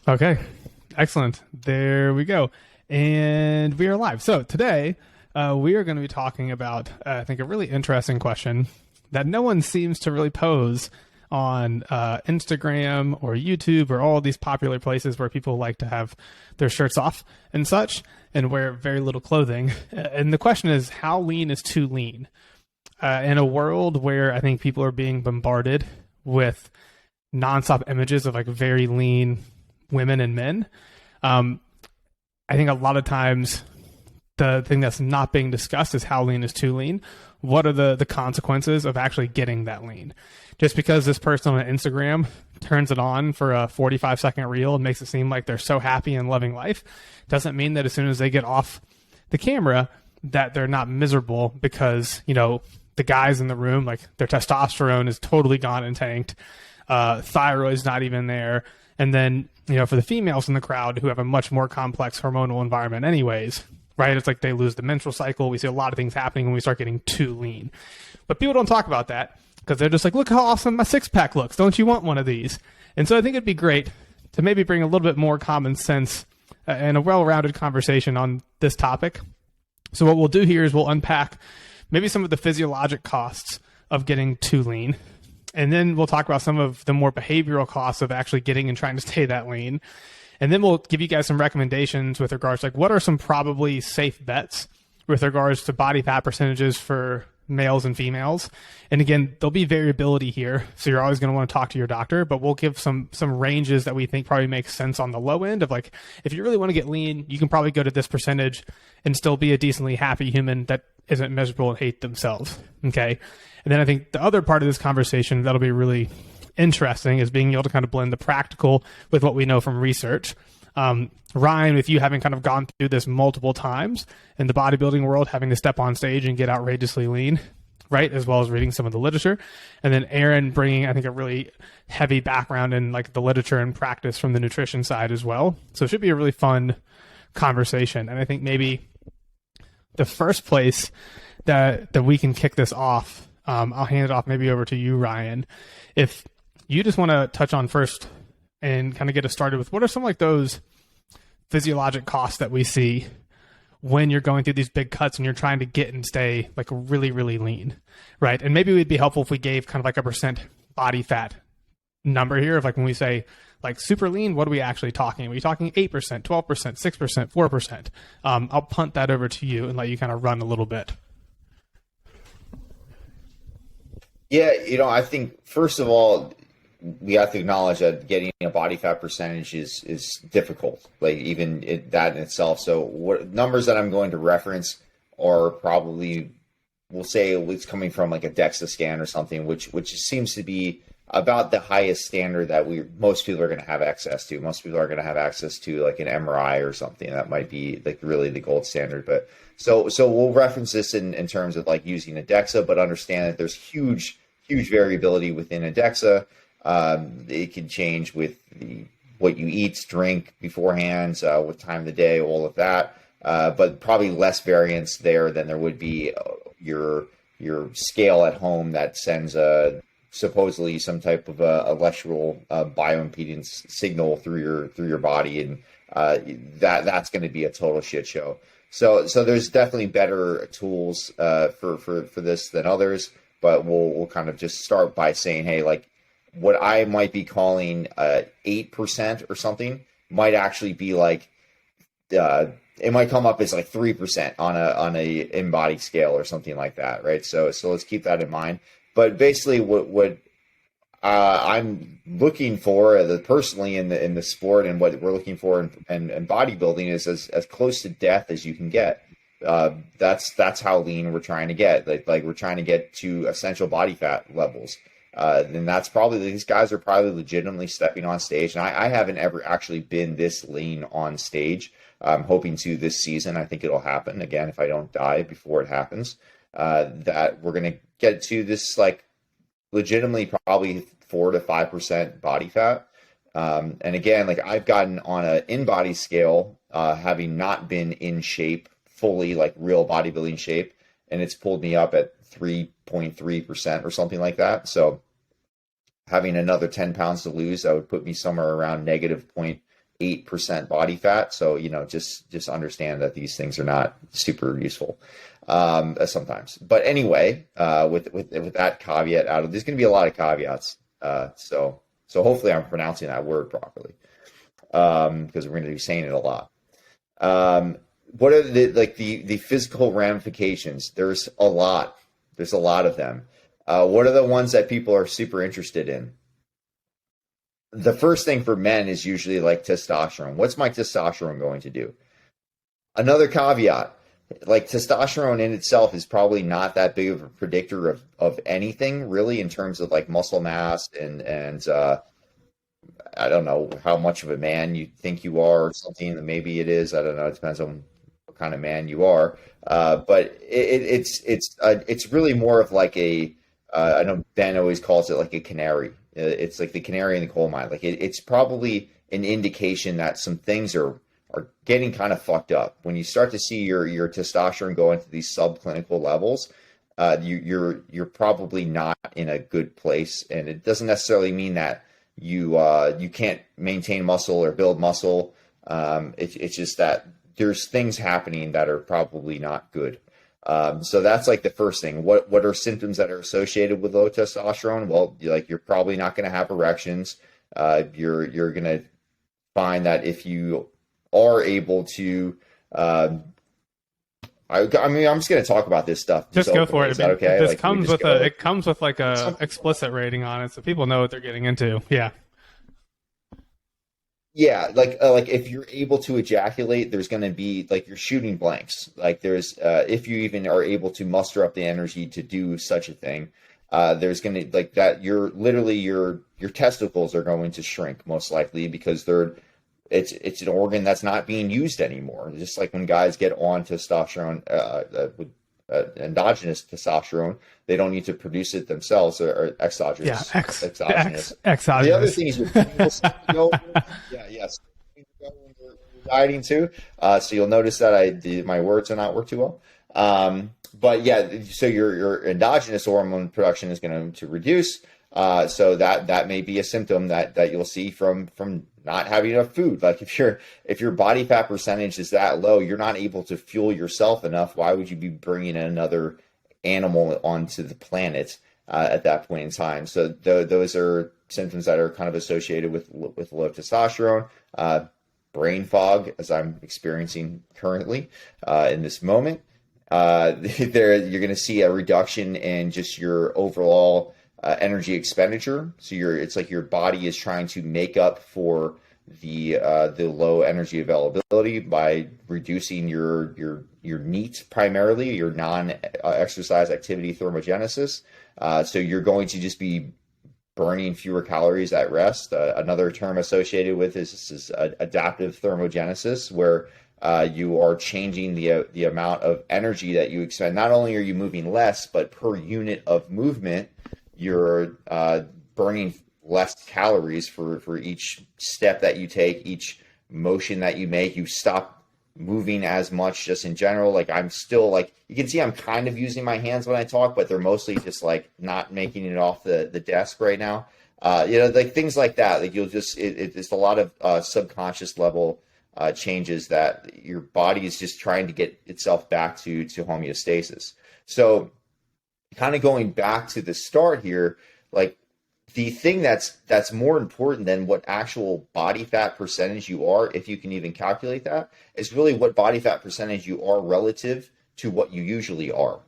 Okay, excellent. There we go. And we are live. So today we are going to be talking about, I think, a really interesting question that no one seems to really pose on Instagram or YouTube or all these popular places where people like to have their shirts off and such and wear very little clothing. And the question is, how lean is too lean? In a world where I think people are being bombarded with nonstop images of like very lean women and men, I think a lot of times the thing that's not being discussed is how lean is too lean. What are the consequences of actually getting that lean? Just because this person on Instagram turns it on for a 45-second reel and makes it seem like they're so happy and loving life doesn't mean that as soon as they get off the camera that they're not miserable, because, you know, the guys in the room, like their testosterone is totally gone and tanked. Thyroid's not even there. And then, you know, for the females in the crowd who have a much more complex hormonal environment anyways, right? It's like they lose the menstrual cycle. We see a lot of things happening when we start getting too lean. But people don't talk about that because they're just like, look how awesome my six-pack looks. Don't you want one of these? And so I think it'd be great to maybe bring a little bit more common sense and a well-rounded conversation on this topic. So what we'll do here is we'll unpack maybe some of the physiologic costs of getting too lean. And then we'll talk about some of the more behavioral costs of actually getting and trying to stay that lean. And then we'll give you guys some recommendations with regards to like what are some probably safe bets with regards to body fat percentages for males and females. And again, there'll be variability here, so you're always going to want to talk to your doctor, but we'll give some ranges that we think probably makes sense on the low end of like, if you really want to get lean, you can probably go to this percentage and still be a decently happy human that isn't miserable and hate themselves. Okay. And then I think the other part of this conversation that'll be really interesting is being able to kind of blend the practical with what we know from research. Ryan, with you having kind of gone through this multiple times in the bodybuilding world, having to step on stage and get outrageously lean, right? As well as reading some of the literature. And then Aaron bringing, I think, a really heavy background in like the literature and practice from the nutrition side as well. So it should be a really fun conversation. And I think maybe the first place that we can kick this off, I'll hand it off maybe over to you, Ryan. If you just want to touch on first and kind of get us started with what are some like those physiologic costs that we see when you're going through these big cuts and you're trying to get and stay like really, really lean, right? And maybe it would be helpful if we gave kind of like a percent body fat number here of like when we say like super lean, what are we actually talking? Are we talking 8%, 12%, 6%, 4%? I'll punt that over to you and let you kind of run a little bit. Yeah, I think first of all, we have to acknowledge that getting a body fat percentage is difficult, like even that in itself. So what numbers that I'm going to reference are probably, we'll say it's coming from like a DEXA scan or something, which seems to be about the highest standard that most people are going to have access to. Most people are going to have access to like an MRI or something that might be like really the gold standard. But so we'll reference this in terms of like using a DEXA, but understand that there's huge variability within a DEXA. It can change with what you eat, drink beforehand, with time of the day, all of that. But probably less variance there than there would be your scale at home that sends supposedly some type of electrical bioimpedance signal through your body, and that's going to be a total shit show. So there's definitely better tools for this than others. But we'll kind of just start by saying, hey, like what I might be calling 8% or something might actually be like it might come up as like 3% on a in-body scale or something like that, right? So let's keep that in mind. But basically, what I'm looking for personally in the sport, and what we're looking for in bodybuilding is as close to death as you can get. That's how lean we're trying to get. Like we're trying to get to essential body fat levels. And that's probably, these guys are probably legitimately stepping on stage. And I haven't ever actually been this lean on stage. I'm hoping to this season. I think it'll happen again if I don't die before it happens. That we're going to get to this like legitimately probably 4 to 5% body fat. And again, like I've gotten on an in-body scale, having not been in shape fully, like real bodybuilding shape, and it's pulled me up at 3.3% or something like that. So having another 10 pounds to lose, that would put me somewhere around negative 8% body fat. So, just understand that these things are not super useful sometimes. But anyway, with that caveat out of, there's going to be a lot of caveats. So hopefully I'm pronouncing that word properly, because we're going to be saying it a lot. What are the physical ramifications? There's a lot. There's a lot of them. What are the ones that people are super interested in? The first thing for men is usually like testosterone. What's my testosterone going to do? Another caveat, like testosterone in itself is probably not that big of a predictor of anything really in terms of like muscle mass and I don't know how much of a man you think you are or something. Maybe it is. I don't know. It depends on what kind of man you are. But it's really more of like I know Ben always calls it like a canary. It's like the canary in the coal mine. Like it's probably an indication that some things are getting kind of fucked up. When you start to see your testosterone go into these subclinical levels, you're probably not in a good place. And it doesn't necessarily mean that you can't maintain muscle or build muscle. It's just that there's things happening that are probably not good. So that's like the first thing. What are symptoms that are associated with low testosterone? Well, you're probably not going to have erections. You're going to find that if you are able to, I'm just going to talk about this stuff. Just go for it. Is that okay? This comes with it comes with like a explicit rating on it, so people know what they're getting into. Yeah. Yeah, like if you're able to ejaculate, there's going to be like you're shooting blanks. Like there's if you even are able to muster up the energy to do such a thing, there's going to like that. You're literally your testicles are going to shrink most likely because it's an organ that's not being used anymore. Just like when guys get on testosterone with endogenous testosterone, they don't need to produce it themselves or exogenous. Yeah, exogenous. The other thing is your penis yes, you're dieting too. So you'll notice that my words are not work too well. But yeah, so your endogenous hormone production is going to reduce. So that may be a symptom that you'll see from not having enough food. Like if your body fat percentage is that low, you're not able to fuel yourself enough. Why would you be bringing another animal onto the planet at that point in time? So those are symptoms that are kind of associated with low testosterone. Brain fog, as I'm experiencing currently in this moment. You're going to see a reduction in just your overall energy expenditure. So it's like your body is trying to make up for the low energy availability by reducing your NEAT, primarily your non-exercise activity thermogenesis. So you're going to just be burning fewer calories at rest. Another term associated with this is adaptive thermogenesis, where you are changing the amount of energy that you expend. Not only are you moving less, but per unit of movement, you're burning less calories for each step that you take, each motion that you make. You stop moving as much just in general. Like I'm still like, you can see I'm kind of using my hands when I talk, but they're mostly just like not making it off the desk right now. Like things like that. Like you'll just, it's a lot of subconscious level changes that your body is just trying to get itself back to homeostasis. So kind of going back to the start here, like the thing that's more important than what actual body fat percentage you are, if you can even calculate that, is really what body fat percentage you are relative to what you usually are.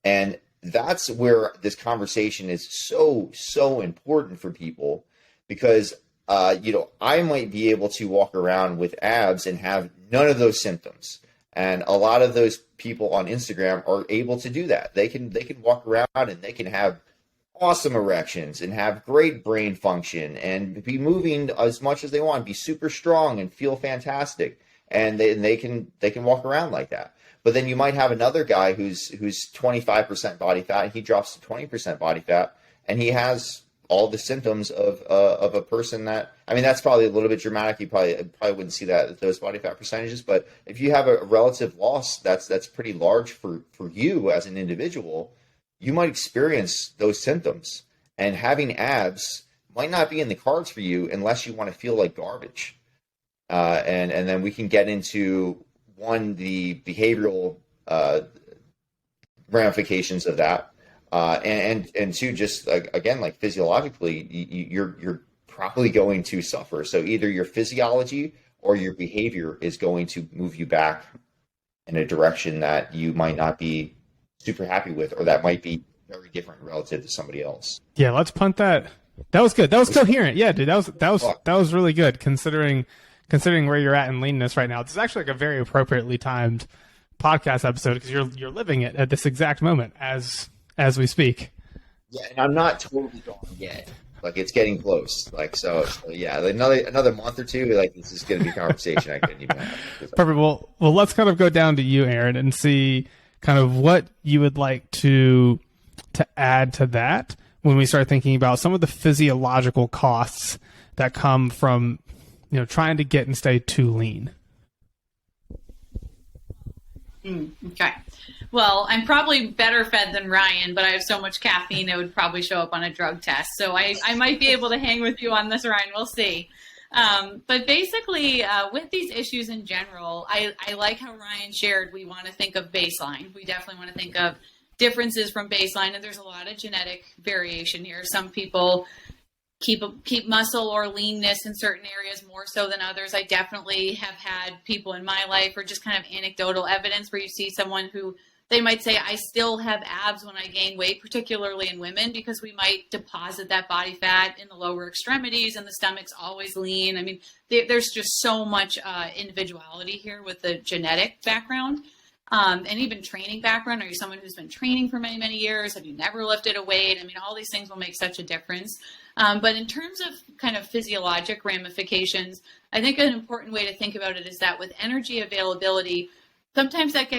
And that's where this conversation is so important for people, because I might be able to walk around with abs and have none of those symptoms. And a lot of those people on Instagram are able to do that. They can walk around and they can have awesome erections and have great brain function and be moving as much as they want, be super strong and feel fantastic. And they can walk around like that. But then you might have another guy who's 25% body fat, and he drops to 20% body fat, and he has all the symptoms of a person that, I mean, that's probably a little bit dramatic. You probably wouldn't see that, those body fat percentages, but if you have a relative loss that's pretty large for you as an individual, you might experience those symptoms. And having abs might not be in the cards for you unless you want to feel like garbage. and then we can get into the behavioral ramifications of that, and two, just like, again, like physiologically, you're probably going to suffer. So either your physiology or your behavior is going to move you back in a direction that you might not be super happy with, or that might be very different relative to somebody else. Yeah, let's punt that. That was good. That was coherent. Yeah, dude, that was really good considering where you're at in leanness right now. This is actually like a very appropriately timed podcast episode because you're living it at this exact moment as we speak. Yeah, and I'm not totally gone yet. Like, it's getting close. Like, so yeah, another month or two, like, this is going to be a conversation I couldn't even have. Perfect. Well, let's kind of go down to you, Aaron, and see kind of what you would like to add to that when we start thinking about some of the physiological costs that come from, trying to get and stay too lean. Okay. Well, I'm probably better fed than Ryan, but I have so much caffeine it would probably show up on a drug test. So I might be able to hang with you on this, Ryan. We'll see. But basically, with these issues in general, I like how Ryan shared we want to think of baseline. We definitely want to think of differences from baseline, and there's a lot of genetic variation here. Some people keep muscle or leanness in certain areas more so than others. I definitely have had people in my life, or just kind of anecdotal evidence, where you see someone who they might say, I still have abs when I gain weight, particularly in women, because we might deposit that body fat in the lower extremities and the stomach's always lean. I mean, there's just so much individuality here with the genetic background. And even training background. Are you someone who's been training for many, many years? Have you never lifted a weight? I mean, all these things will make such a difference. But in terms of kind of physiologic ramifications, I think an important way to think about it is that with energy availability, sometimes that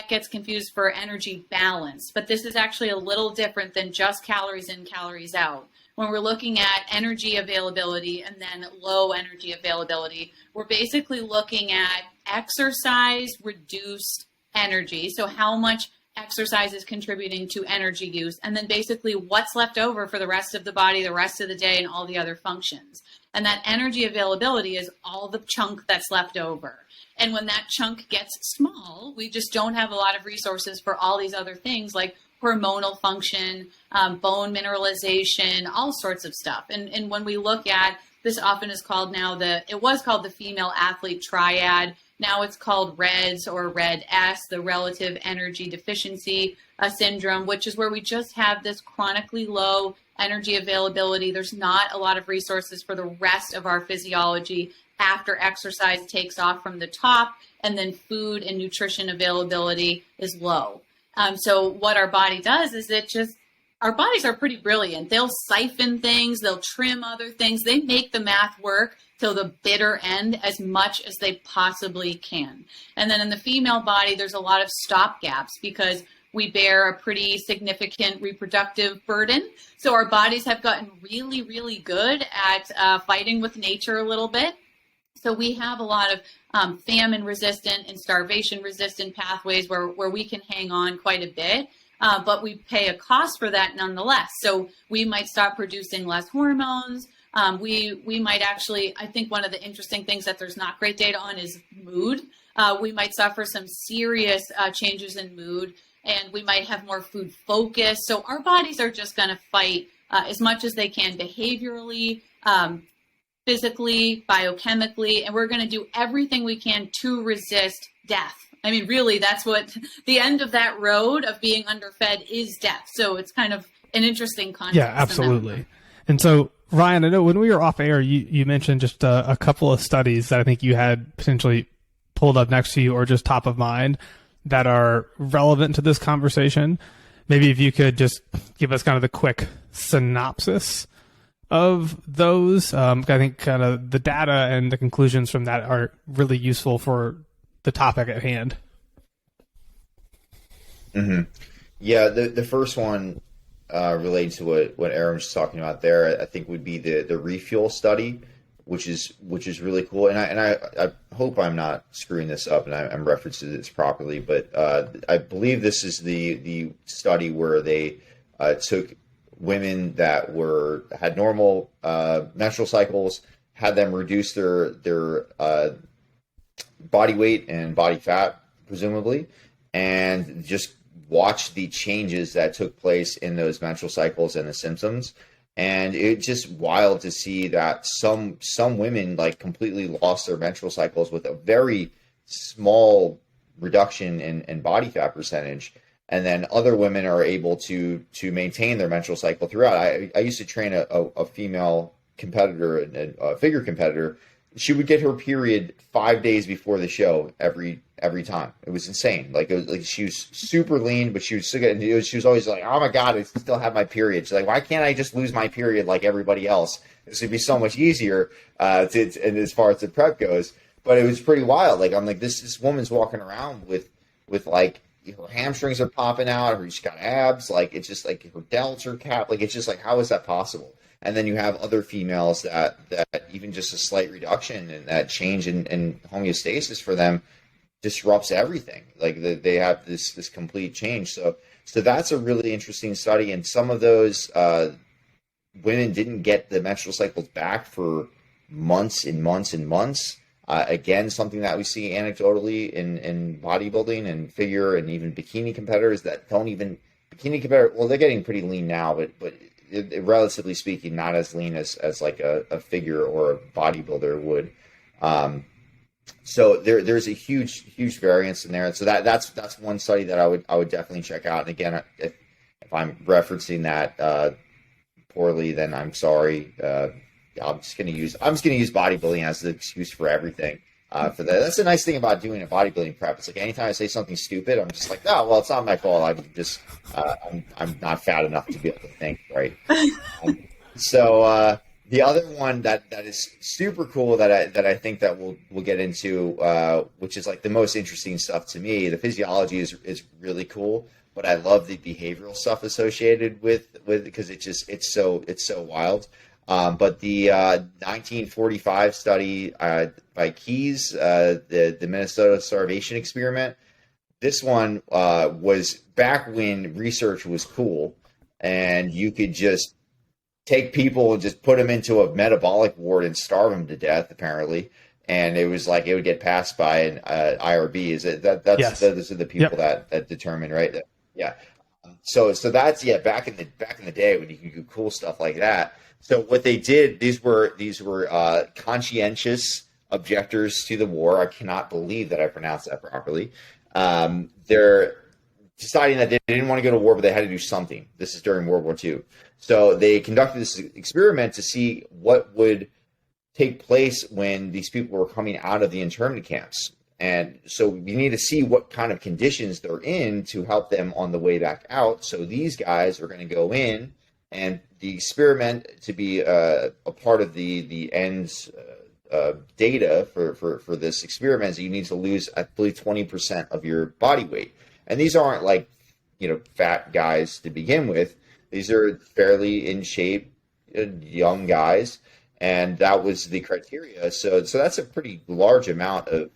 gets confused for energy balance. But this is actually a little different than just calories in, calories out. When we're looking at energy availability and then low energy availability, we're basically looking at exercise reduced energy. So how much exercise is contributing to energy use, and then basically what's left over for the rest of the body, the rest of the day, and all the other functions. And that energy availability is all the chunk that's left over. And when that chunk gets small, we just don't have a lot of resources for all these other things like hormonal function, bone mineralization, all sorts of stuff. And when we look at this, often is called it was called the female athlete triad. Now it's called REDS or RED-S, the relative energy deficiency syndrome, which is where we just have this chronically low energy availability. There's not a lot of resources for the rest of our physiology after exercise takes off from the top, and then food and nutrition availability is low. So what our body does is our bodies are pretty brilliant. They'll siphon things, they'll trim other things, they make the math work till the bitter end as much as they possibly can. And then in the female body, there's a lot of stop gaps because we bear a pretty significant reproductive burden. So our bodies have gotten really, really good at fighting with nature a little bit. So we have a lot of famine resistant and starvation resistant pathways where we can hang on quite a bit. But we pay a cost for that nonetheless. So we might stop producing less hormones. We might actually, I think one of the interesting things that there's not great data on is mood. We might suffer some serious changes in mood, and we might have more food focus. So our bodies are just going to fight as much as they can behaviorally, physically, biochemically, and we're going to do everything we can to resist death. I mean, really, that's what the end of that road of being underfed is, death. So it's kind of an interesting concept. Yeah, absolutely. And so, Ryan, I know when we were off air, you mentioned just a couple of studies that I think you had potentially pulled up next to you or just top of mind that are relevant to this conversation. Maybe if you could just give us kind of the quick synopsis of those. I think kind of the data and the conclusions from that are really useful for the topic at hand. Mm-hmm. Yeah, the first one related to what Aaron was talking about there, I think would be the Refuel Study, which is really cool. And I hope I'm not screwing this up and I'm referencing this properly, but I believe this is the study where they took women that had normal menstrual cycles, had them reduce their body weight and body fat, presumably, and just watch the changes that took place in those menstrual cycles and the symptoms. And it's just wild to see that some women like completely lost their menstrual cycles with a very small reduction in body fat percentage. And then other women are able to maintain their menstrual cycle throughout. I used to train a female competitor, a figure competitor. She would get her period 5 days before the show every time. It was insane. Like, it was like she was super lean, but she was still getting. She was always like, "Oh my god, I still have my period." She's like, "Why can't I just lose my period like everybody else? This would be so much easier." And as far as the prep goes, but it was pretty wild. Like, I'm like, this woman's walking around with like, her hamstrings are popping out, or she's got abs. Like, it's just like her delts are capped. Like, it's just like, how is that possible? And then you have other females that even just a slight reduction and that change in homeostasis for them disrupts everything. Like, they have this complete change. So that's a really interesting study. And some of those women didn't get the menstrual cycles back for months and months and months. Again, something that we see anecdotally in bodybuilding and figure and even bikini competitors that don't even well, they're getting pretty lean now, but relatively speaking, not as lean as like a figure or a bodybuilder would. So there's a huge variance in there. And so that's one study that I would definitely check out. And again, if I'm referencing that poorly, then I'm sorry. I'm just gonna use bodybuilding as the excuse for everything. For that, that's the nice thing about doing a bodybuilding prep. It's like anytime I say something stupid, I'm just like, oh well, it's not my fault. I'm just I'm not fat enough to be able to think, right? So the other one that is super cool that I think that we'll get into, which is like the most interesting stuff to me. The physiology is really cool, but I love the behavioral stuff associated with because it's so wild. But the 1945 study by Keyes, the Minnesota starvation experiment, this one was back when research was cool and you could just take people and just put them into a metabolic ward and starve them to death, apparently. And it was like it would get passed by an IRB. Is it that's yes. Those are the people that determine, right? Yeah. So that's back in the day when you could do cool stuff like that. So what they did, these were conscientious objectors to the war. I cannot believe that I pronounced that properly. They're deciding that they didn't want to go to war, but they had to do something. This is during World War II. So they conducted this experiment to see what would take place when these people were coming out of the internment camps. And so we need to see what kind of conditions they're in to help them on the way back out. So these guys are going to go in, and the experiment to be a part of the ends data for this experiment is you need to lose, I believe, 20% of your body weight. And these aren't like, fat guys to begin with. These are fairly in shape, young guys. And that was the criteria. So that's a pretty large amount of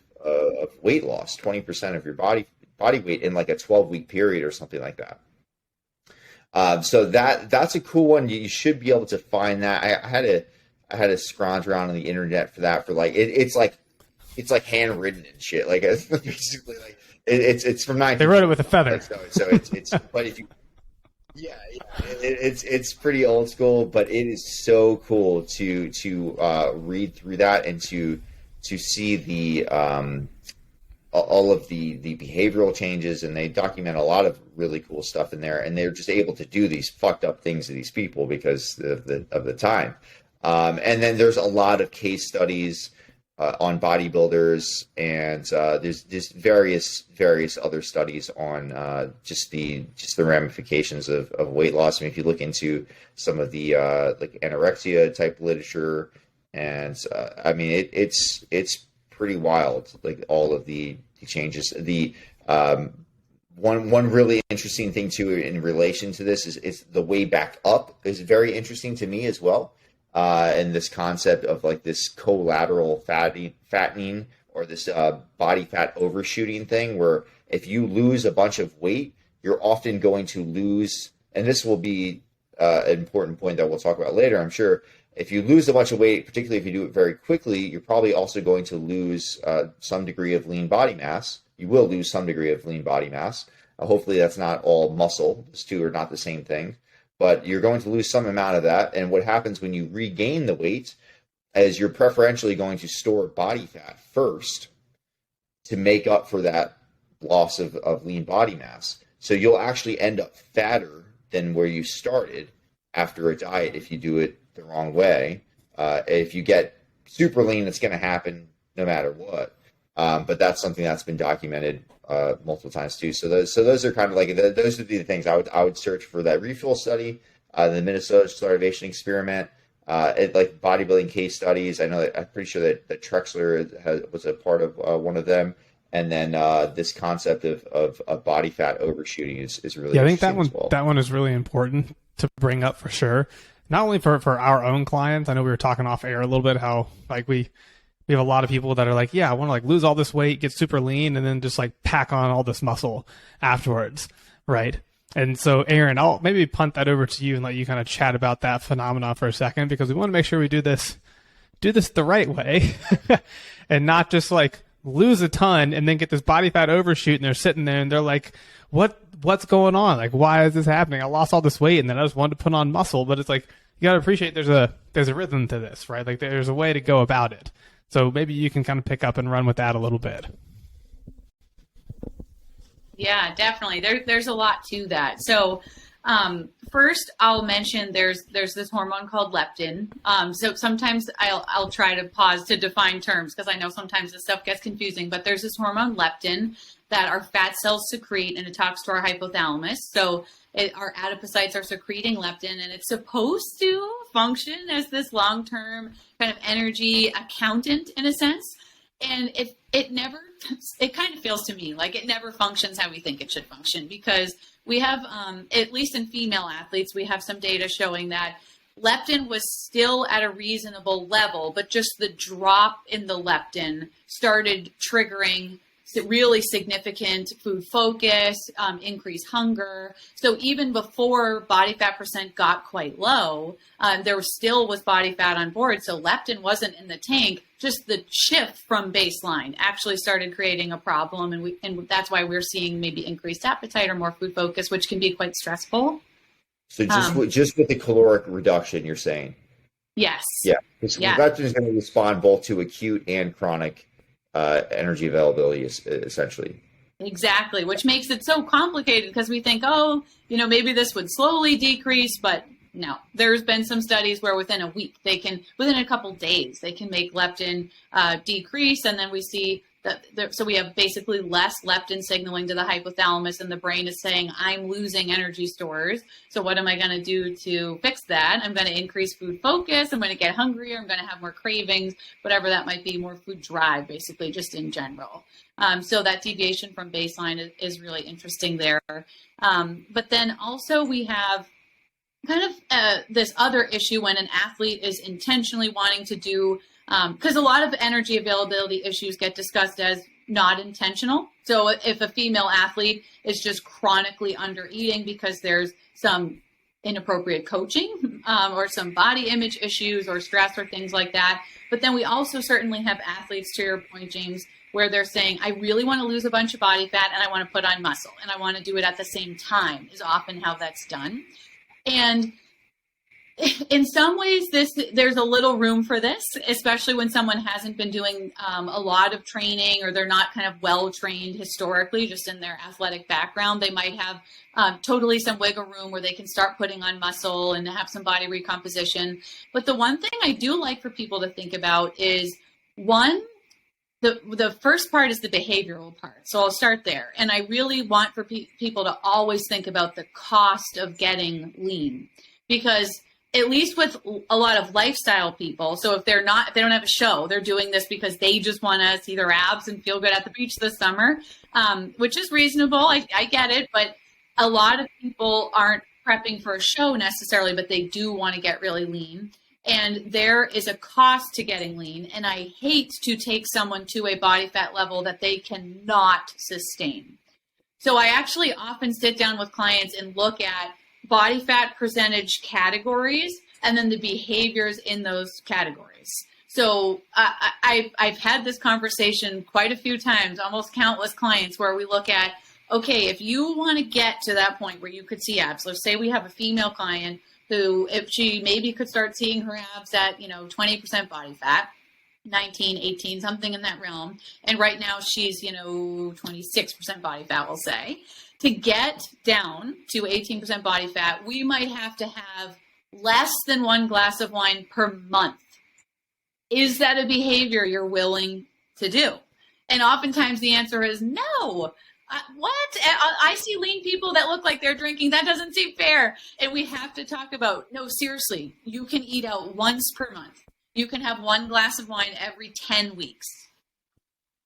weight loss, 20% of your body weight in like a 12-week period or something like that. So that's a cool one. You should be able to find that. I had to scrounge around on the internet for that. For like it's like handwritten and shit. Like it's basically like it's from 19. They wrote it with a feather. So it's but if you it's pretty old school, but it is so cool to read through that and to see the all of the behavioral changes, and they document a lot of really cool stuff in there, and they're just able to do these fucked up things to these people because of the time. And then there's a lot of case studies on bodybuilders, and there's various other studies on just the ramifications of weight loss. I mean, if you look into some of the like anorexia type literature, and I mean it's pretty wild, like all of the changes. The one really interesting thing too in relation to this is the way back up is very interesting to me as well. And this concept of like this collateral fattening or this body fat overshooting thing, where if you lose a bunch of weight, you're often going to lose, and this will be an important point that we'll talk about later, I'm sure. If you lose a bunch of weight, particularly if you do it very quickly, you're probably also going to lose some degree of lean body mass. You will lose some degree of lean body mass. Hopefully that's not all muscle. Those two are not the same thing. But you're going to lose some amount of that. And what happens when you regain the weight is you're preferentially going to store body fat first to make up for that loss of lean body mass. So you'll actually end up fatter than where you started after a diet if you do it the wrong way. If you get super lean, it's going to happen no matter what. But that's something that's been documented multiple times too. So those are kind of like those would be the things I would search for: that Refuel Study, the Minnesota starvation experiment, like bodybuilding case studies. I know that I'm pretty sure that Trexler was a part of one of them. And then this concept of body fat overshooting is really I think well. that one is really important to bring up for sure. Not only for our own clients. I know we were talking off air a little bit how like we have a lot of people that are like, yeah, I want to like lose all this weight, get super lean, and then just like pack on all this muscle afterwards, right? And so, Aaron, I'll maybe punt that over to you and let you kind of chat about that phenomenon for a second, because we want to make sure we do this the right way and not just like lose a ton and then get this body fat overshoot and they're sitting there and they're like, what's going on? Like, why is this happening? I lost all this weight and then I just wanted to put on muscle. But it's like, you got to appreciate there's a rhythm to this, right? Like there's a way to go about it. So maybe you can kind of pick up and run with that a little bit. Yeah, definitely. There's a lot to that. So first, I'll mention there's this hormone called leptin. So sometimes I'll try to pause to define terms because I know sometimes this stuff gets confusing. But there's this hormone leptin that our fat cells secrete, and it talks to our hypothalamus. So our adipocytes are secreting leptin, and it's supposed to function as this long-term kind of energy accountant in a sense. And it kind of feels to me like it never functions how we think it should function, because we have, at least in female athletes, we have some data showing that leptin was still at a reasonable level, but just the drop in the leptin started triggering really significant food focus, increased hunger. So even before body fat percent got quite low, there still was body fat on board. So leptin wasn't in the tank. Just the shift from baseline actually started creating a problem, and that's why we're seeing maybe increased appetite or more food focus, which can be quite stressful. So just with the caloric reduction, you're saying? Yes. Yeah. Leptin is going to respond both to acute and chronic energy availability, essentially. Exactly, which makes it so complicated because we think, maybe this would slowly decrease, but no. There's been some studies where within a week, within a couple days, they can make leptin decrease, and then we see that. So we have basically less leptin signaling to the hypothalamus, and the brain is saying, I'm losing energy stores. So what am I going to do to fix that? I'm going to increase food focus. I'm going to get hungrier. I'm going to have more cravings, whatever that might be, more food drive, basically, just in general. So that deviation from baseline is really interesting there. But then also we have kind of this other issue when an athlete is intentionally wanting to do, because a lot of energy availability issues get discussed as not intentional. So if a female athlete is just chronically under eating because there's some inappropriate coaching or some body image issues or stress or things like that. But then we also certainly have athletes, to your point, James, where they're saying, I really want to lose a bunch of body fat and I want to put on muscle and I want to do it at the same time, is often how that's done. And in some ways, there's a little room for this, especially when someone hasn't been doing a lot of training, or they're not kind of well trained historically, just in their athletic background. They might have totally some wiggle room where they can start putting on muscle and have some body recomposition. But the one thing I do like for people to think about is, one, the first part is the behavioral part. So I'll start there. And I really want for people to always think about the cost of getting lean, because at least with a lot of lifestyle people, so if they don't have a show, they're doing this because they just want to see their abs and feel good at the beach this summer, which is reasonable. I get it. But a lot of people aren't prepping for a show necessarily, but they do want to get really lean. And there is a cost to getting lean. And I hate to take someone to a body fat level that they cannot sustain. So I actually often sit down with clients and look at body fat percentage categories and then the behaviors in those categories. So I've had this conversation quite a few times, almost countless clients, where we look at, okay, if you want to get to that point where you could see abs, let's say we have a female client who, if she maybe could start seeing her abs at, 20% body fat, 19, 18, something in that realm. And right now she's, 26% body fat, we'll say. To get down to 18% body fat, we might have to have less than 1 glass of wine per month. Is that a behavior you're willing to do? And oftentimes the answer is no. What? I see lean people that look like they're drinking. That doesn't seem fair. And we have to talk about, no, seriously, you can eat out once per month. You can have 1 glass of wine every 10 weeks.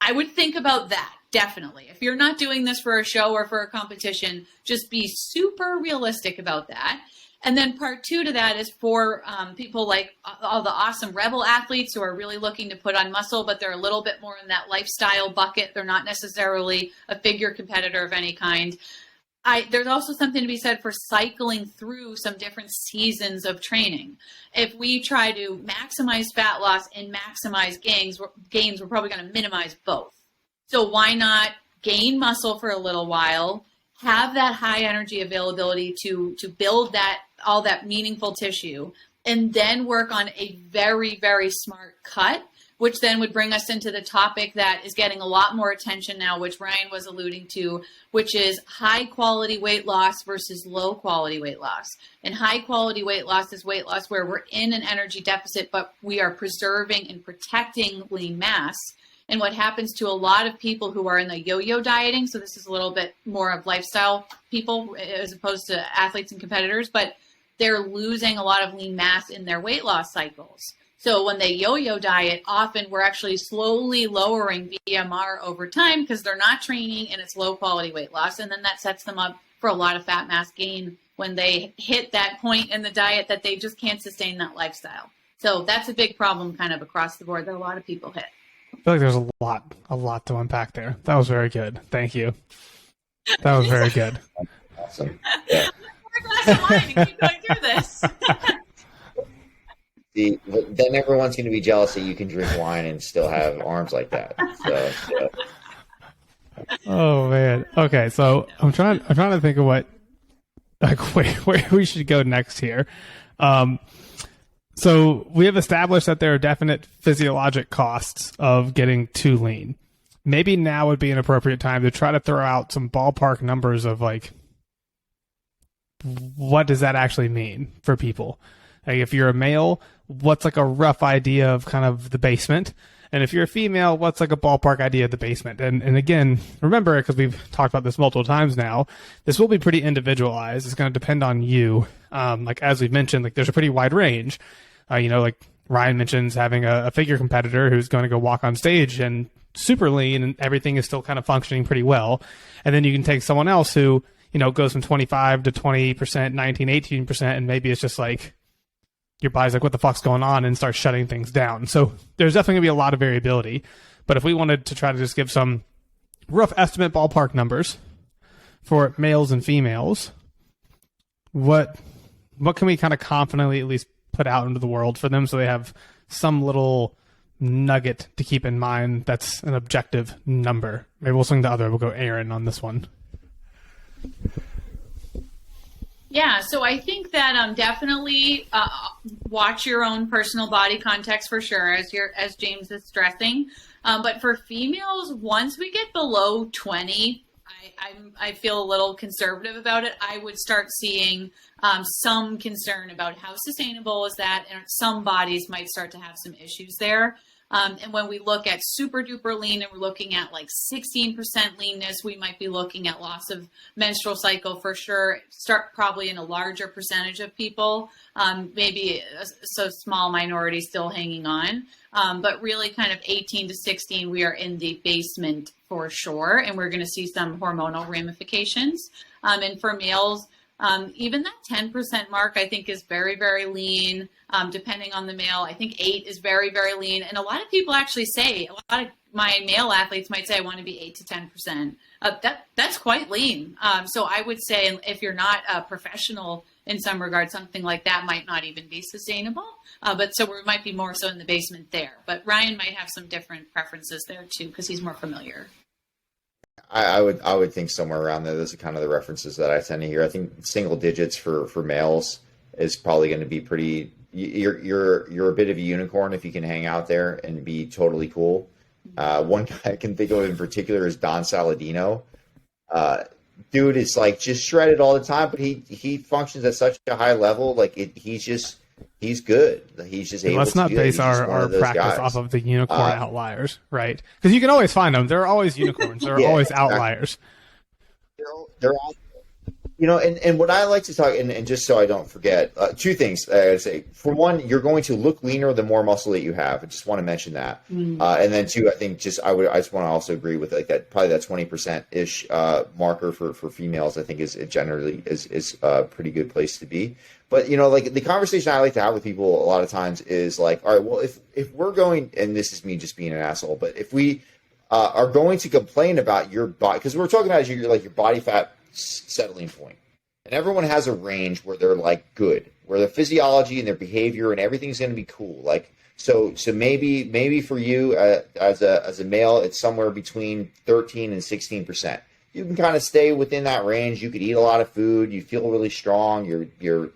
I would think about that, definitely. If you're not doing this for a show or for a competition, just be super realistic about that. And then part 2 to that is for people like all the awesome rebel athletes who are really looking to put on muscle, but they're a little bit more in that lifestyle bucket. They're not necessarily a figure competitor of any kind. There's also something to be said for cycling through some different seasons of training. If we try to maximize fat loss and maximize gains, we're probably going to minimize both. So why not gain muscle for a little while, have that high energy availability to build all that meaningful tissue, and then work on a very, very smart cut, which then would bring us into the topic that is getting a lot more attention now, which Ryan was alluding to, which is high quality weight loss versus low quality weight loss. And high quality weight loss is weight loss where we're in an energy deficit, but we are preserving and protecting lean mass. And what happens to a lot of people who are in the yo-yo dieting, so this is a little bit more of lifestyle people as opposed to athletes and competitors, but they're losing a lot of lean mass in their weight loss cycles. So when they yo-yo diet, often we're actually slowly lowering BMR over time because they're not training and it's low quality weight loss. And then that sets them up for a lot of fat mass gain when they hit that point in the diet that they just can't sustain that lifestyle. So that's a big problem kind of across the board that a lot of people hit. I feel like there's a lot to unpack there. That was very good. Thank you. That was very good. Awesome. Yeah. Pour a glass of wine and keep going through this. Then everyone's going to be jealous that you can drink wine and still have arms like that. So, yeah. Oh man. Okay, so I'm trying to think of where we should go next here. So we have established that there are definite physiologic costs of getting too lean. Maybe now would be an appropriate time to try to throw out some ballpark numbers of like, what does that actually mean for people? Like if you're a male, what's like a rough idea of kind of the basement? And if you're a female, what's like a ballpark idea of the basement? And again, remember, because we've talked about this multiple times now, this will be pretty individualized. It's going to depend on you. Like as we've mentioned, like there's a pretty wide range. Like Ryan mentions having a figure competitor who's going to go walk on stage and super lean and everything is still kind of functioning pretty well. And then you can take someone else who, goes from 25 to 20%, 19, 18%, and maybe it's just like your body's like, what the fuck's going on, and starts shutting things down. So there's definitely going to be a lot of variability. But if we wanted to try to just give some rough estimate ballpark numbers for males and females, what can we kind of confidently at least put out into the world for them so they have some little nugget to keep in mind that's an objective number? Maybe we'll swing the other. We'll go Aaron on this one. Yeah, so I think that definitely watch your own personal body context for sure, as James is stressing. But for females, once we get below 20, I feel a little conservative about it. I would start seeing some concern about how sustainable is that, and some bodies might start to have some issues there. And when we look at super duper lean and we're looking at like 16% leanness, we might be looking at loss of menstrual cycle for sure. Start probably in a larger percentage of people, maybe so small minority still hanging on. But really kind of 18 to 16, we are in the basement for sure. And we're going to see some hormonal ramifications. And for males, even that 10% mark, I think, is very, very lean. Depending on the male, I think 8 is very, very lean. And a lot of people actually say, a lot of my male athletes might say, I want to be 8 to 10%. That's quite lean. So I would say if you're not a professional in some regards, something like that might not even be sustainable. But so we might be more so in the basement there. But Ryan might have some different preferences there too, because he's more familiar. I would think somewhere around there. Those are kind of the references that I tend to hear. I think single digits for males is probably going to be pretty. You're a bit of a unicorn if you can hang out there and be totally cool. One guy I can think of in particular is Don Saladino. Dude is like just shredded all the time, but he functions at such a high level. Like he's good. He's just able. Let's not base our practice guys. Off of the unicorn outliers, right? Because you can always find them. There are always unicorns. There are always outliers. They're all, and what I like to talk, and just so I don't forget, two things I gotta say. For one, you're going to look leaner the more muscle that you have. I just want to mention that. And then two, I think I just want to also agree with like that, probably that 20% ish marker for females. I think is generally is a pretty good place to be. But like the conversation I like to have with people a lot of times is like, all right, well, if we're going, and this is me just being an asshole, but if we are going to complain about your body, because we're talking about your body fat settling point, and everyone has a range where they're like good, where their physiology and their behavior and everything's going to be cool. Like so maybe for you as a male, it's somewhere between 13 and 16%. You can kind of stay within that range. You could eat a lot of food. You feel really strong. You're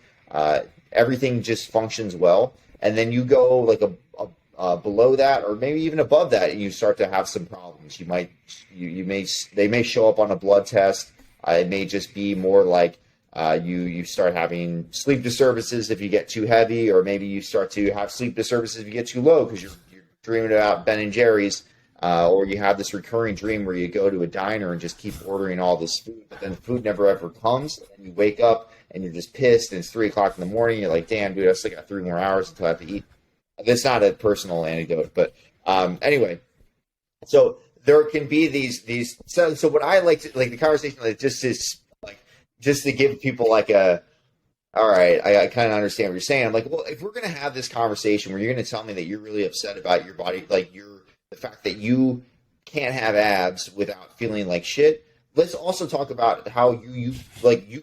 everything just functions well, and then you go like a below that, or maybe even above that, and you start to have some problems. They may show up on a blood test. It may just be more like you start having sleep disturbances if you get too heavy, or maybe you start to have sleep disturbances if you get too low because you're dreaming about Ben and Jerry's, or you have this recurring dream where you go to a diner and just keep ordering all this food, but then the food never ever comes, and you wake up and you're just pissed, and it's 3:00 in the morning. You're like, damn, dude, I still got 3 more hours until I have to eat. That's not a personal anecdote, but anyway, so there can be these. So what I like to, like the conversation, like just to give people like all right, I kind of understand what you're saying. I'm like, well, if we're gonna have this conversation where you're gonna tell me that you're really upset about your body, like the fact that you can't have abs without feeling like shit. Let's also talk about how you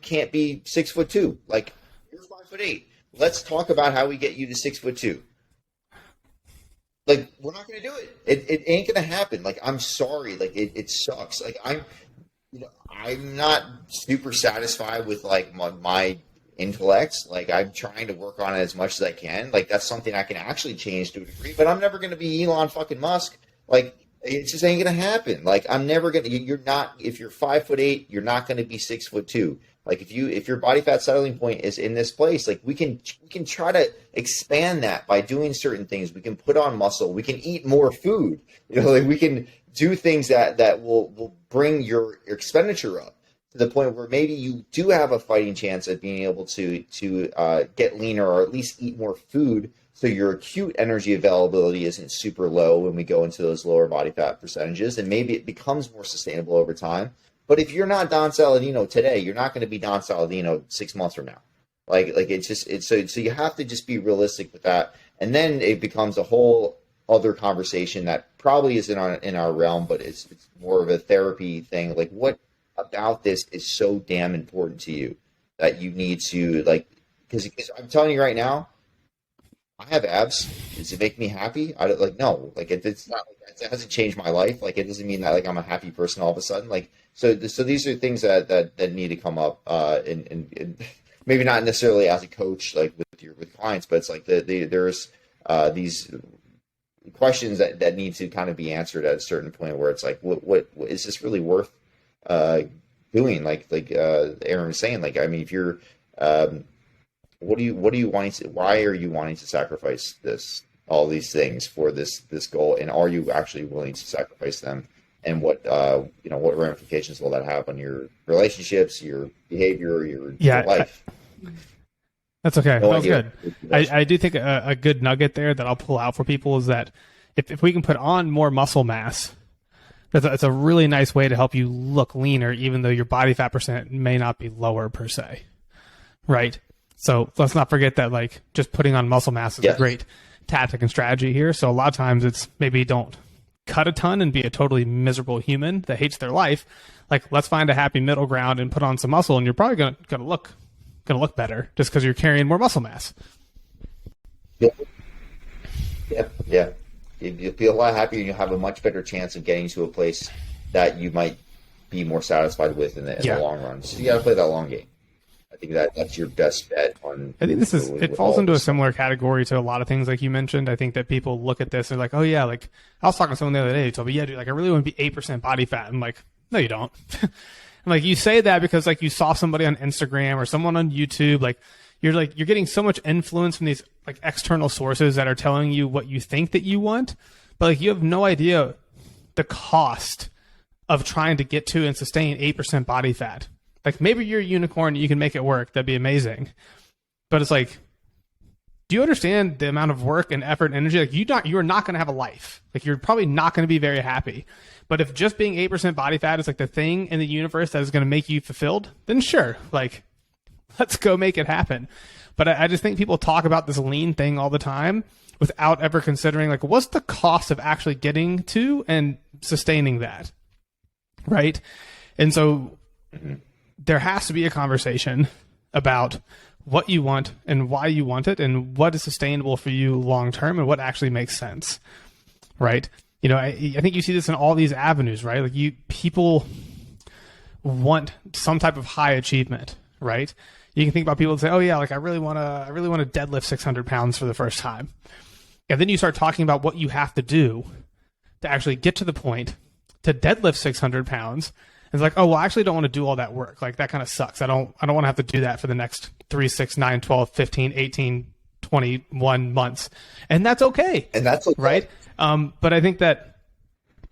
can't be 6'2". Like you're 5'8". Let's talk about how we get you to 6'2". Like we're not going to do it. It ain't going to happen. Like I'm sorry. Like it sucks. Like I'm not super satisfied with like my intellect. Like I'm trying to work on it as much as I can. Like that's something I can actually change to a degree. But I'm never going to be Elon fucking Musk. Like. It just ain't gonna happen. Like I'm never gonna. You're not. If you're 5'8", you're not gonna be 6'2". Like if your body fat settling point is in this place, like we can try to expand that by doing certain things. We can put on muscle. We can eat more food. Like we can do things that will bring your expenditure up to the point where maybe you do have a fighting chance at being able to get leaner or at least eat more food. So your acute energy availability isn't super low when we go into those lower body fat percentages, and maybe it becomes more sustainable over time. But if you're not Don Saladino today, you're not going to be Don Saladino 6 months from now. Like it's so you have to just be realistic with that, and then it becomes a whole other conversation that probably isn't in our realm, but it's more of a therapy thing. Like what about this is so damn important to you that you need to because I'm telling you right now. I have abs. Does it make me happy? No. Like it's not. It hasn't changed my life. Like it doesn't mean that like I'm a happy person all of a sudden. Like so these are things that need to come up. And maybe not necessarily as a coach, like with clients, but it's like there's these questions that need to kind of be answered at a certain point where it's like, what is this really worth doing? Like Aaron was saying. Like I mean, if you're what are you wanting to? Why are you wanting to sacrifice all these things for this goal? And are you actually willing to sacrifice them? And what what ramifications will that have on your relationships, your behavior, your life? That's okay. That was good. I do think a good nugget there that I'll pull out for people is that if we can put on more muscle mass, that's a really nice way to help you look leaner, even though your body fat percent may not be lower per se, right? So let's not forget that like just putting on muscle mass is a great tactic and strategy here. So a lot of times it's maybe don't cut a ton and be a totally miserable human that hates their life. Like let's find a happy middle ground and put on some muscle, and you're probably gonna look going to look better just because you're carrying more muscle mass. Yeah. You'll be a lot happier, and you'll have a much better chance of getting to a place that you might be more satisfied with in the long run. So you got to play that long game. I think that's your best bet on. I think it falls into a similar category to a lot of things like you mentioned. I think that people look at this and they're like, oh yeah, like I was talking to someone the other day who told me, yeah, dude, like I really want to be 8% body fat. I'm like, no, you don't. I'm like, you say that because like you saw somebody on Instagram or someone on YouTube, like you're getting so much influence from these like external sources that are telling you what you think that you want, but like you have no idea the cost of trying to get to and sustain 8% body fat. Like maybe you're a unicorn and you can make it work. That'd be amazing. But it's like, do you understand the amount of work and effort and energy? Like you're not going to have a life. Like you're probably not going to be very happy. But if just being 8% body fat is like the thing in the universe that is going to make you fulfilled, then sure, like let's go make it happen. But I just think people talk about this lean thing all the time without ever considering like what's the cost of actually getting to and sustaining that, right? And so there has to be a conversation about what you want and why you want it and what is sustainable for you long term and what actually makes sense, right? You know, I think you see this in all these avenues, right? Like people want some type of high achievement, right? You can think about people that say, oh yeah, like I really want to deadlift 600 pounds for the first time. And then you start talking about what you have to do to actually get to the point to deadlift 600 pounds. It's like, oh, well, I actually don't want to do all that work. Like that kind of sucks. I don't want to have to do that for the next 3, 6, 9, 12, 15, 18, 21 months. And that's okay. And that's okay. Right. But I think that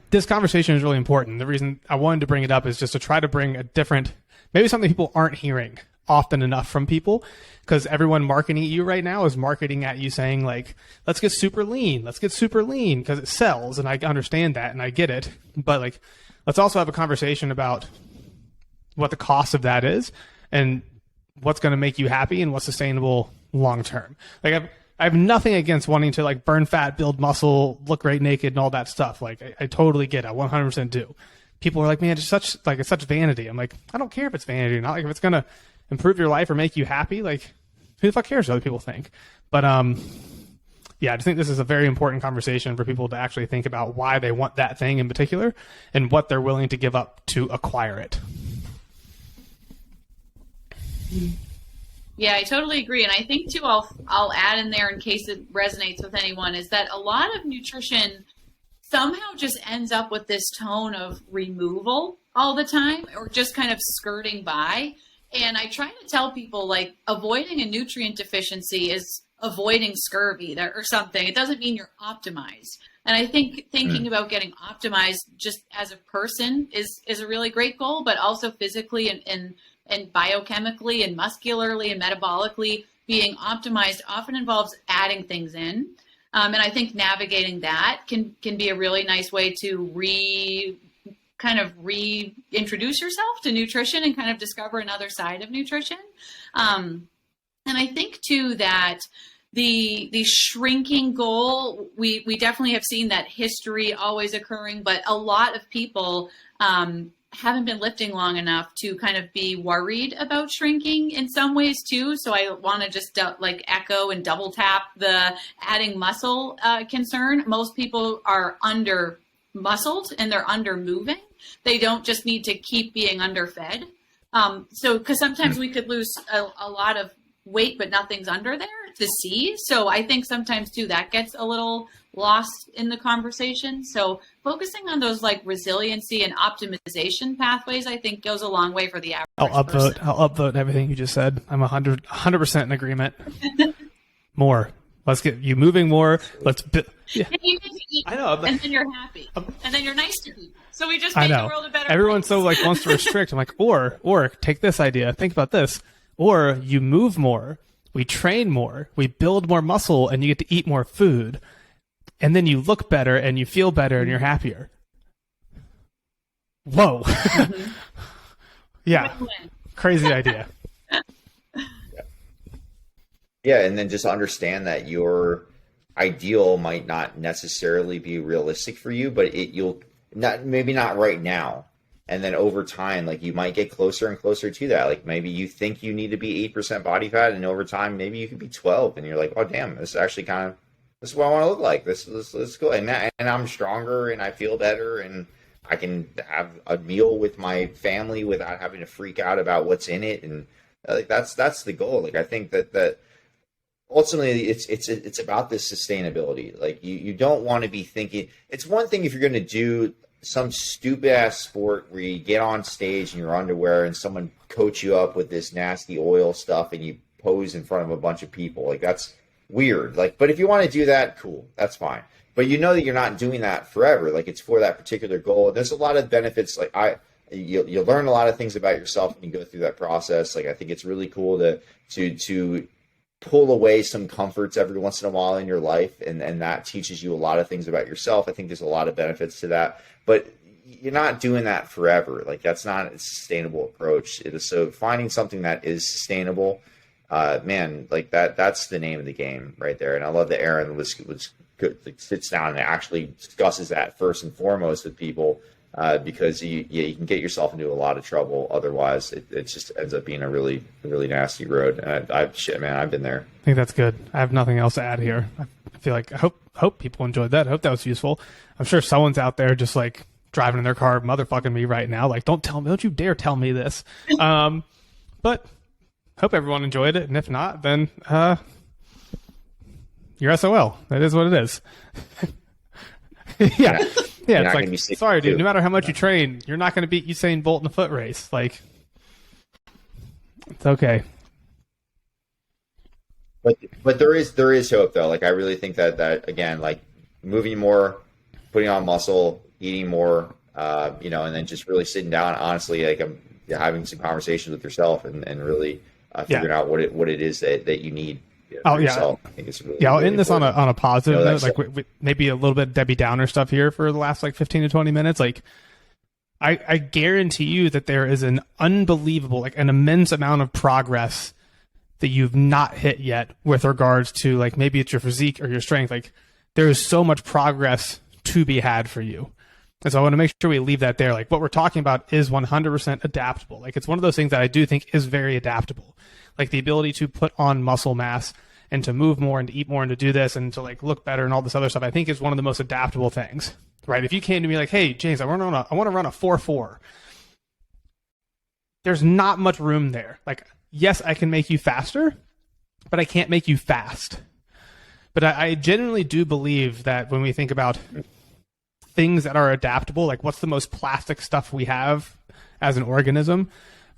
this conversation is really important. The reason I wanted to bring it up is just to try to bring a different, maybe something people aren't hearing often enough from people, because everyone marketing at you right now is marketing at you saying like, let's get super lean because it sells. And I understand that and I get it. But like, let's also have a conversation about what the cost of that is and what's going to make you happy and what's sustainable long term. Like I have nothing against wanting to like burn fat, build muscle, look great naked and all that stuff. Like I totally get it. I 100% do. People are like, man, it's such vanity. I'm like, I don't care if it's vanity or not. Like if it's going to improve your life or make you happy, like who the fuck cares what other people think? But yeah, I just think this is a very important conversation for people to actually think about why they want that thing in particular and what they're willing to give up to acquire it. Yeah, I totally agree. And I think too, I'll add in there in case it resonates with anyone, is that a lot of nutrition somehow just ends up with this tone of removal all the time or just kind of skirting by. And I try to tell people like avoiding a nutrient deficiency is avoiding scurvy or something. It doesn't mean you're optimized. And I think thinking about getting optimized just as a person is a really great goal, but also physically and biochemically and muscularly and metabolically being optimized often involves adding things in. And I think navigating that can be a really nice way to reintroduce yourself to nutrition and kind of discover another side of nutrition. And I think too that the shrinking goal, we definitely have seen that history always occurring, but a lot of people haven't been lifting long enough to kind of be worried about shrinking in some ways too. So I want to just echo and double tap the adding muscle concern. Most people are under muscled and they're under moving. They don't just need to keep being underfed. So because sometimes we could lose a lot of weight, but nothing's under there to see. So I think sometimes too, that gets a little lost in the conversation. So focusing on those like resiliency and optimization pathways, I think goes a long way for the average person. I'll upvote everything you just said. I'm 100% in agreement. More. Let's get you moving more. Yeah. I know. And then you're happy. And then you're nice to people. So we just make the world a better Everyone place. so like wants to restrict. I'm like, or take this idea. Think about this. Or you move more, we train more, we build more muscle, and you get to eat more food. And then you look better and you feel better and you're happier. Whoa. Mm-hmm. Yeah. Crazy idea. Yeah, and then just understand that your ideal might not necessarily be realistic for you, but maybe not right now. And then over time, like you might get closer and closer to that. Like maybe you think you need to be 8% body fat, and over time, maybe you could be 12, and you're like, oh damn, this is actually this is what I want to look like. This is cool. And I'm stronger, and I feel better, and I can have a meal with my family without having to freak out about what's in it. And like that's the goal. Like I think that ultimately it's about this sustainability. Like you don't want to be thinking. It's one thing if you're going to do some stupid ass sport where you get on stage in your underwear and someone coats you up with this nasty oil stuff and you pose in front of a bunch of people. Like that's weird. Like, but if you want to do that, cool, that's fine. But you know that you're not doing that forever. Like it's for that particular goal. There's a lot of benefits. Like you'll learn a lot of things about yourself when you go through that process. Like I think it's really cool to pull away some comforts every once in a while in your life, and that teaches you a lot of things about yourself. I think there's a lot of benefits to that, but you're not doing that forever. Like that's not a sustainable approach. It is, so finding something that is sustainable, man, like that's the name of the game right there. And I love that Aaron was good, like, sits down and actually discusses that first and foremost with people, because you can get yourself into a lot of trouble. Otherwise, it just ends up being a really, really nasty road. And I've been there. I think that's good. I have nothing else to add here. I feel like I hope people enjoyed that. I hope that was useful. I'm sure someone's out there just like driving in their car, motherfucking me right now. Like, don't you dare tell me this. But hope everyone enjoyed it. And if not, then you're SOL. That is what it is. Yeah. Yeah, it's like, sorry, dude, no matter how much you train, you're not going to beat Usain Bolt in a foot race. Like, it's okay. But there is hope, though. Like, I really think that again, like, moving more, putting on muscle, eating more, and then just really sitting down, honestly, like, having some conversations with yourself and really figuring out what it is that you need. Yourself. I think it's really, I'll really end this on a positive note, like maybe a little bit Debbie Downer stuff here for the last like 15 to 20 minutes. Like I guarantee you that there is an unbelievable, like an immense amount of progress that you've not hit yet with regards to like maybe it's your physique or your strength. Like there is so much progress to be had for you. And so I want to make sure we leave that there. Like what we're talking about is 100% adaptable. Like it's one of those things that I do think is very adaptable. Like the ability to put on muscle mass and to move more and to eat more and to do this and to like look better and all this other stuff, I think is one of the most adaptable things, right? If you came to me like, hey, James, I want to run a 4.4. There's not much room there. Like, yes, I can make you faster, but I can't make you fast. But I genuinely do believe that when we think about things that are adaptable, like what's the most plastic stuff we have as an organism,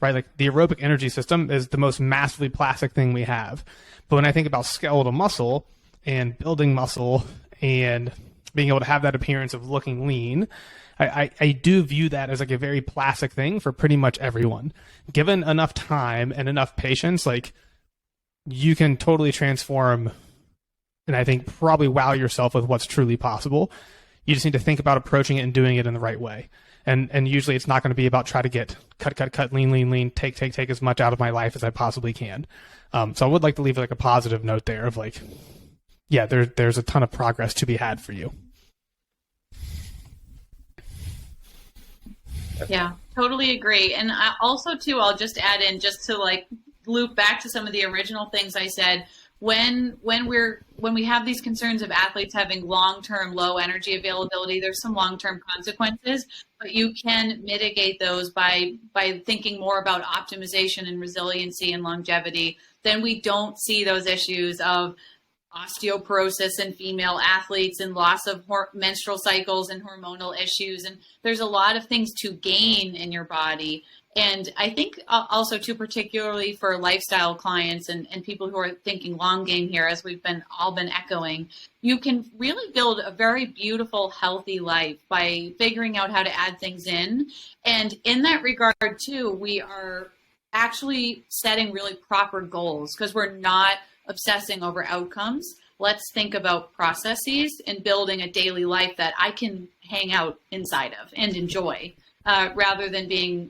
right? Like the aerobic energy system is the most massively plastic thing we have. But when I think about skeletal muscle and building muscle and being able to have that appearance of looking lean, I do view that as like a very plastic thing for pretty much everyone. Given enough time and enough patience, like you can totally transform and I think probably wow yourself with what's truly possible. You just need to think about approaching it and doing it in the right way. And usually it's not going to be about try to get cut, lean, take as much out of my life as I possibly can. So I would like to leave like a positive note there of like, yeah, there's a ton of progress to be had for you. Yeah, totally agree. And I also too, I'll just add in just to like loop back to some of the original things I said. When we have these concerns of athletes having long-term low energy availability, there's some long-term consequences, but you can mitigate those by thinking more about optimization and resiliency and longevity. Then we don't see those issues of osteoporosis in female athletes and loss of menstrual cycles and hormonal issues. And there's a lot of things to gain in your body. And I think also too, particularly for lifestyle clients and people who are thinking long game here, as we've all been echoing, you can really build a very beautiful, healthy life by figuring out how to add things in. And in that regard too, we are actually setting really proper goals because we're not obsessing over outcomes. Let's think about processes and building a daily life that I can hang out inside of and enjoy. Rather than being,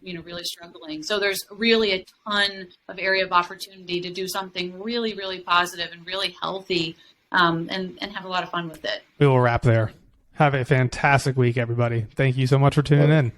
really struggling. So there's really a ton of area of opportunity to do something really, really positive and really healthy and have a lot of fun with it. We will wrap there. Have a fantastic week, everybody. Thank you so much for tuning in.